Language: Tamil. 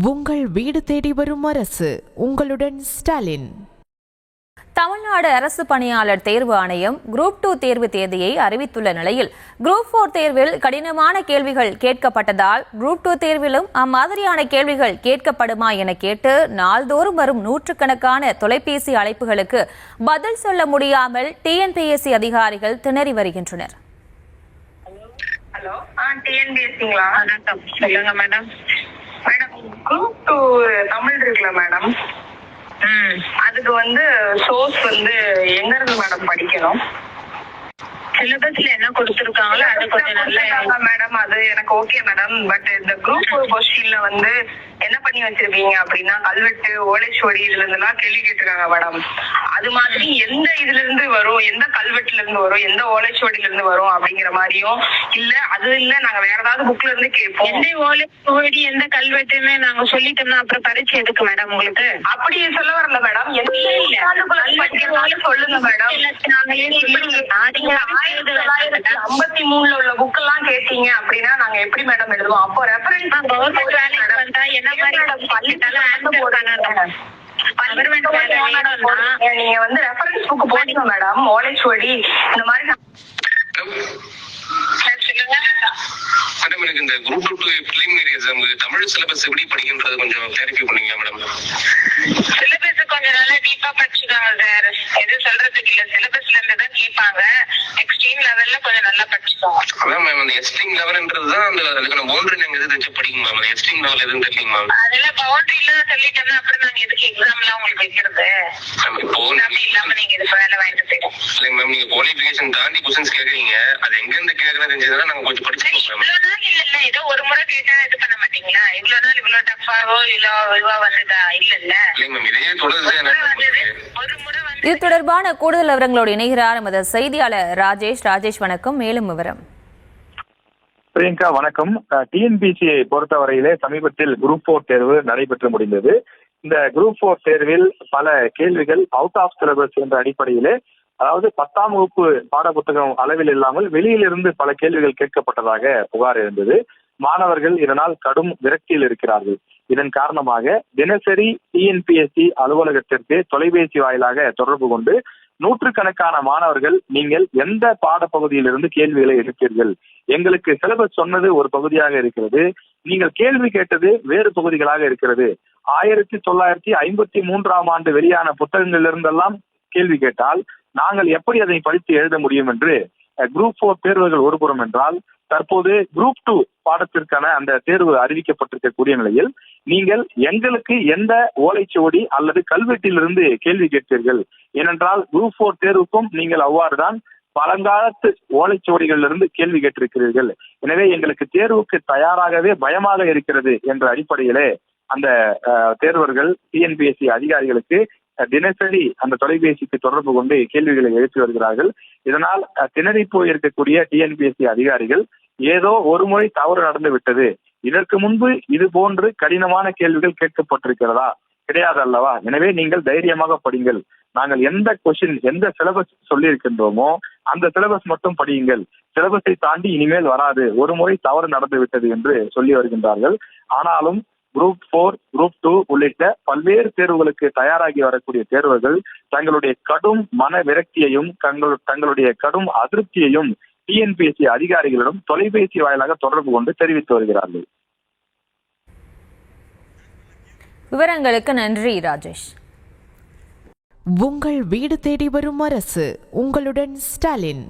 உங்கள் வீடு தேடி வரும் அரசு. உங்களுடன் ஸ்டாலின். தமிழ்நாடு அரசு பணியாளர் தேர்வு ஆணையம் குரூப் 2 தேர்வு தேதியை அறிவித்துள்ள நிலையில் குரூப் 4 தேர்வில் கடினமான கேள்விகள் கேட்கப்பட்டதால் குரூப் 2 தேர்விலும் அம்மாதிரியான கேள்விகள் கேட்கப்படுமா என கேட்டு நாள்தோறும் வரும் நூற்றுக்கணக்கான தொலைபேசி அழைப்புகளுக்கு பதில் சொல்ல முடியாமல் டிஎன்பிஎஸ்சி அதிகாரிகள் திணறி வருகின்றனர். ஹலோ, டிஎன்பிஎஸ்சிங்களா? சொல்லுங்க மேடம். மேடம், குரூப் 2 தமிழ் இருக்குல்ல மேடம், அதுக்கு சோர்ஸ் எங்க இருந்து மேடம் படிக்கணும்? சிலபஸ்ல என்ன கொடுத்திருக்காங்களோ அது கொஞ்சம் நல்லா மேடம். அது எனக்கு ஓகே மேடம். பட் இந்த குரூப் 4 கொஸ்டின்ல என்ன பண்ணி வச்சிருக்கீங்க அப்படின்னா, கல்வெட்டு, ஓலைச்சுவடி இதுல இருந்தெல்லாம் கேள்வி கேட்டிருக்காங்க மேடம். அது மாதிரி எந்த இதுல இருந்து வரும், எந்த கல்வெட்டுல இருந்து வரும், எந்த ஓலைச்சுவடியில இருந்து வரும் அப்படிங்கிற மாதிரியும் இல்ல, அது இல்ல நாங்க வேற ஏதாவது புக்ல இருந்து கேட்போம். எந்த ஓலைச்சுவடி எந்த கல்வெட்டுன்னு நாங்க சொல்லிட்டோம்னா அப்புறம் பரிச்சை எதுக்கு மேடம் உங்களுக்கு? அப்படி சொல்ல வரல மேடம். சொல்லுங்க மேடம். 1953 உள்ள புக் எல்லாம் கேட்டீங்க அப்படின்னா நாங்க எப்படி மேடம் எழுதுவோம்? அப்போ ரெஃபரன்ஸ் கவர்மெண்ட் வேலைக்கு வந்தா என்ன மாதிரி பள்ளிட்டாலும் ஆன்சர் பண்ணணும். நீங்க ரெஃபரன்ஸ் புக் போடுங்க மேடம். ஓலைச்சுவடி இந்த மாதிரி மேடம், எனக்கு இந்த group 2 preliminary exam Tamil syllabus எப்படி படிக்கின்றது கொஞ்சம் கிளாரிஃபை பண்ணீங்களா மேடம்? சிலபஸ் கொஞ்சம் நல்லா டீப்பா படிச்சுக்காங்க சார். எதுவும் சொல்றதுக்கு இல்ல, சிலபஸ்ல இருந்து தான் கேட்பாங்க. எக்ஸ்ட்ரீம் லெவல்ல கொஞ்சம் நல்லா படிச்சுக்கோங்க. அதான் மேம், அந்த எக்ஸ்ட்ரீம் லெவல்ன்றதுதான் அதுக்கான பவுண்டரி நாங்க எது வச்சு படிக்கணும் மேம். எக்ஸ்ட்ரீம் லெவல் எதுவும் தெரியல மேம். அதுல பவுண்டரி இல்ல சொல்லிட்டோம்னா அப்புறம் நாங்க எதுக்கு எக்ஸாம் எல்லாம் உங்களுக்கு வைக்கிறது? இப்போ இல்லாம நீங்க இது வேலை வாங்கிட்டு போயிடும். இல்ல மேம், நீங்க குவாலிஃபிகேஷன் தாண்டி கொஸ்டின்ஸ் கேக்குறீங்க. அது எங்க இருந்து கேக்குறது தெரிஞ்சதுன்னா நாங்க கொஞ்சம் படிச்சுக்கோம் மேம். இல்ல ஏதோ ஒரு முறை கேட்டா இது பண்ண மாட்டீங்களா? இவ்வளவு நாள் இவ்வளவு டஃபாவோ இல்ல இதுவா வந்ததா? இல்ல மேம், இதே தொடர்ந்து ஒரு முறை இது தொடர்பான கூடுதல் விவரங்களோடு இணைகிறார் நமது செய்தியாளர் ராஜேஷ். வணக்கம். மேலும் விவரம். பிரியங்கா வணக்கம். டிஎன்பிசியை பொறுத்தவரையிலே சமீபத்தில் குரூப் 4 தேர்வு நடைபெற்று முடிந்தது. இந்த குரூப் 4 தேர்வில் பல கேள்விகள் அவுட் ஆஃப் சிலபஸ் என்ற அடிப்படையிலே, அதாவது 10ஆம் வகுப்பு பாடப்புத்தகம் அளவில் இல்லாமல் வெளியிலிருந்து பல கேள்விகள் கேட்கப்பட்டதாக புகார் இருந்தது. மாணவர்கள் இதனால் கடும் விரக்தியில் இருக்கிறார்கள். இதன் காரணமாக தினசரி டிஎன்பிஎஸ்சி அலுவலகத்திற்கு தொலைபேசி வாயிலாக தொடர்பு கொண்டு நூற்றுக்கணக்கான மாணவர்கள், நீங்கள் எந்த பாடப்பகுதியிலிருந்து கேள்விகளை எடுத்தீர்கள், எங்களுக்கு சிலபஸ் சொன்னது ஒரு பகுதியாக இருக்கிறது, நீங்கள் கேள்வி கேட்டது வேறு பகுதிகளாக இருக்கிறது, 1953ஆம் ஆண்டு வெளியான புத்தகங்களிலிருந்தெல்லாம் கேள்வி கேட்டால் நாங்கள் எப்படி அதை படித்து எழுத முடியும் என்று குரூப் 4 தேர்வுகள் ஒருபுறம் என்றால், தற்போது குரூப் 2 பாடத்திற்கான அந்த தேர்வு அறிவிக்கப்பட்டிருக்கக்கூடிய நிலையில் நீங்கள் எங்களுக்கு எந்த ஓலைச்சுவடி அல்லது கல்வெட்டிலிருந்து கேள்வி கேட்பீர்கள்? ஏனென்றால் குரூப் 4 தேர்வுக்கும் நீங்கள் அவ்வாறுதான் பழங்காலத்து ஓலைச்சுவடிகளிலிருந்து கேள்வி கேட்டிருக்கிறீர்கள். எனவே எங்களுக்கு தேர்வுக்கு தயாராகவே பயமாக இருக்கிறது என்ற அடிப்படையிலே அந்த தேர்வர்கள் டிஎன்பிஎஸ்சி அதிகாரிகளுக்கு தினசரி அந்த தொலைபேசிக்கு தொடர்பு கொண்டு கேள்விகளை எழுப்பி வருகிறார்கள். இதனால் திணறி போயிருக்கக்கூடிய டிஎன்பிஎஸ்சி அதிகாரிகள் ஏதோ ஒரு முறை தவறு நடந்து விட்டது, இதற்கு முன்பு இது போன்று கடினமான கேள்விகள் கேட்கப்பட்டிருக்கிறதா? கிடையாது அல்லவா? எனவே நீங்கள் தைரியமாக படிங்கள். நாங்கள் எந்த கொஸ்டின் எந்த சிலபஸ் சொல்லி இருக்கின்றோமோ அந்த சிலபஸ் மட்டும் படியுங்கள். சிலபஸை தாண்டி இனிமேல் வராது, ஒரு முறை தவறு நடந்து விட்டது என்று சொல்லி வருகின்றார்கள். ஆனாலும் குரூப் 4, குரூப் 2 உள்ளிட்ட பல்வேறு தேர்வுகளுக்கு தயாராகி வரக்கூடிய தேர்வர்கள் தங்களுடைய கடும் மன விரக்தியையும் தங்களுடைய கடும் அதிருப்தியையும் டிஎன்பிஎஸ்சி அதிகாரிகளிடம் தொலைபேசி வாயிலாக தொடர்பு கொண்டு தெரிவித்து வருகிறார்கள். விவரங்களுக்கு நன்றி ராஜேஷ். உங்கள் வீடு தேடி வரும் அரசு. உங்களுடன் ஸ்டாலின்.